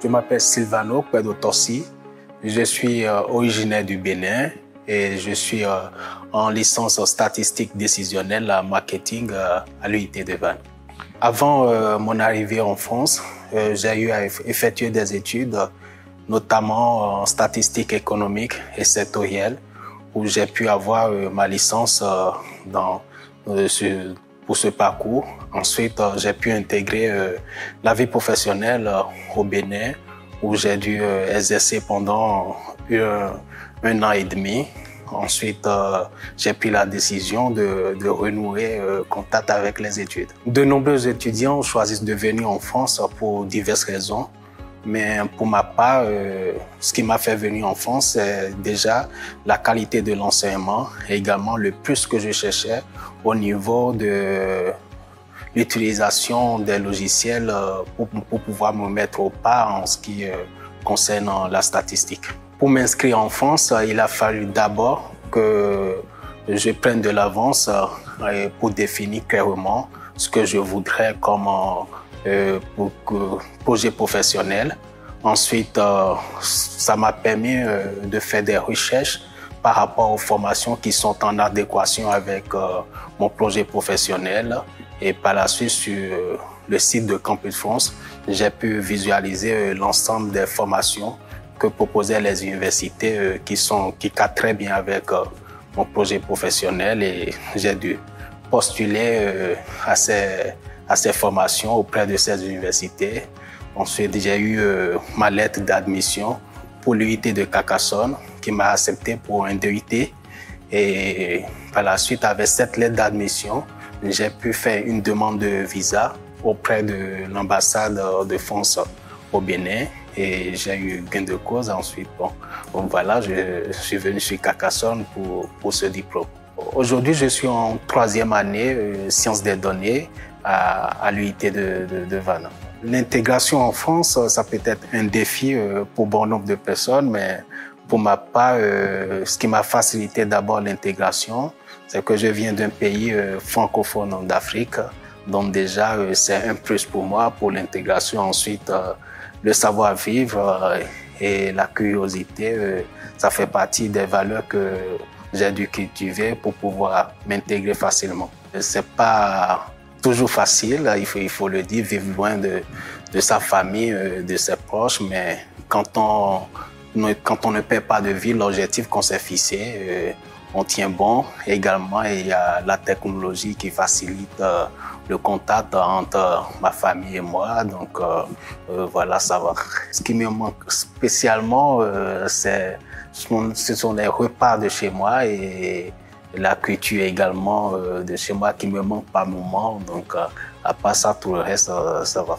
Je m'appelle Silvano Pedotossi. Je suis originaire du Bénin et je suis en licence statistique décisionnelle à marketing à l'UIT de Vannes. Avant mon arrivée en France, j'ai eu à effectuer des études, notamment en statistique économique et sectorielle, où j'ai pu avoir ma licence pour ce parcours. Ensuite, j'ai pu intégrer la vie professionnelle au Bénin, où j'ai dû exercer pendant un an et demi. Ensuite, j'ai pris la décision de renouer contact avec les études. De nombreux étudiants choisissent de venir en France pour diverses raisons. Mais pour ma part, ce qui m'a fait venir en France, c'est déjà la qualité de l'enseignement et également le plus que je cherchais au niveau de l'utilisation des logiciels pour pouvoir me mettre au pas en ce qui concerne la statistique. Pour m'inscrire en France, il a fallu d'abord que je prenne de l'avance pour définir clairement ce que je voudrais comme projet professionnel. Ensuite, ça m'a permis de faire des recherches par rapport aux formations qui sont en adéquation avec mon projet professionnel. Et par la suite, sur le site de Campus France, j'ai pu visualiser l'ensemble des formations que proposaient les universités qui cadrent très bien avec mon projet professionnel, et j'ai dû postuler à ces formations auprès de ces universités. Ensuite, j'ai eu ma lettre d'admission pour l'UIT de Carcassonne qui m'a accepté pour un DUT. Et par la suite, avec cette lettre d'admission, j'ai pu faire une demande de visa auprès de l'ambassade de France au Bénin. Et j'ai eu gain de cause ensuite. Bon, voilà, je suis venu sur Carcassonne pour ce diplôme. Aujourd'hui, je suis en 3e année sciences des données à l'UIT de Vannes. L'intégration en France, ça peut être un défi pour bon nombre de personnes, mais pour ma part, ce qui m'a facilité d'abord l'intégration, c'est que je viens d'un pays francophone d'Afrique. Donc déjà, c'est un plus pour moi, pour l'intégration. Ensuite, le savoir-vivre et la curiosité, ça fait partie des valeurs que j'ai dû cultiver pour pouvoir m'intégrer facilement. C'est pas toujours facile, il faut le dire, vivre loin de sa famille, de ses proches, mais quand on ne perd pas de vue l'objectif qu'on s'est fixé, on tient bon. Également, il y a la technologie qui facilite le contact entre ma famille et moi. Donc voilà, ça va. Ce qui me manque spécialement, ce sont les repas de chez moi et la culture également de chez moi qui me manque par moment. Donc à part ça, tout le reste, ça va.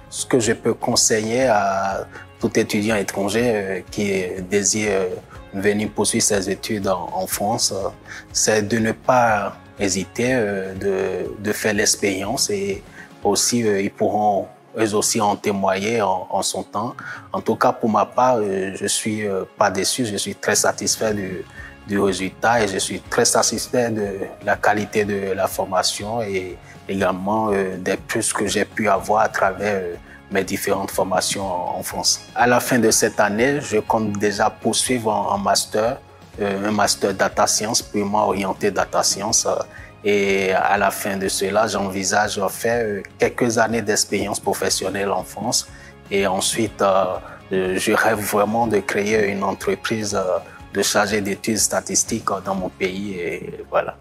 Ce que je peux conseiller à tout étudiant étranger qui désire venir poursuivre ses études en France, c'est de ne pas hésiter, de faire l'expérience, et aussi ils pourront eux aussi en témoigner en son temps. En tout cas, pour ma part, je suis pas déçu, je suis très satisfait du résultat et je suis très satisfait de la qualité de la formation et également des plus que j'ai pu avoir à travers mes différentes formations en France. À la fin de cette année, je compte déjà poursuivre en master, un master data science, purement orienté data science. Et à la fin de cela, j'envisage de faire quelques années d'expérience professionnelle en France. Et ensuite, je rêve vraiment de créer une entreprise de chargé d'études statistiques dans mon pays. Et voilà.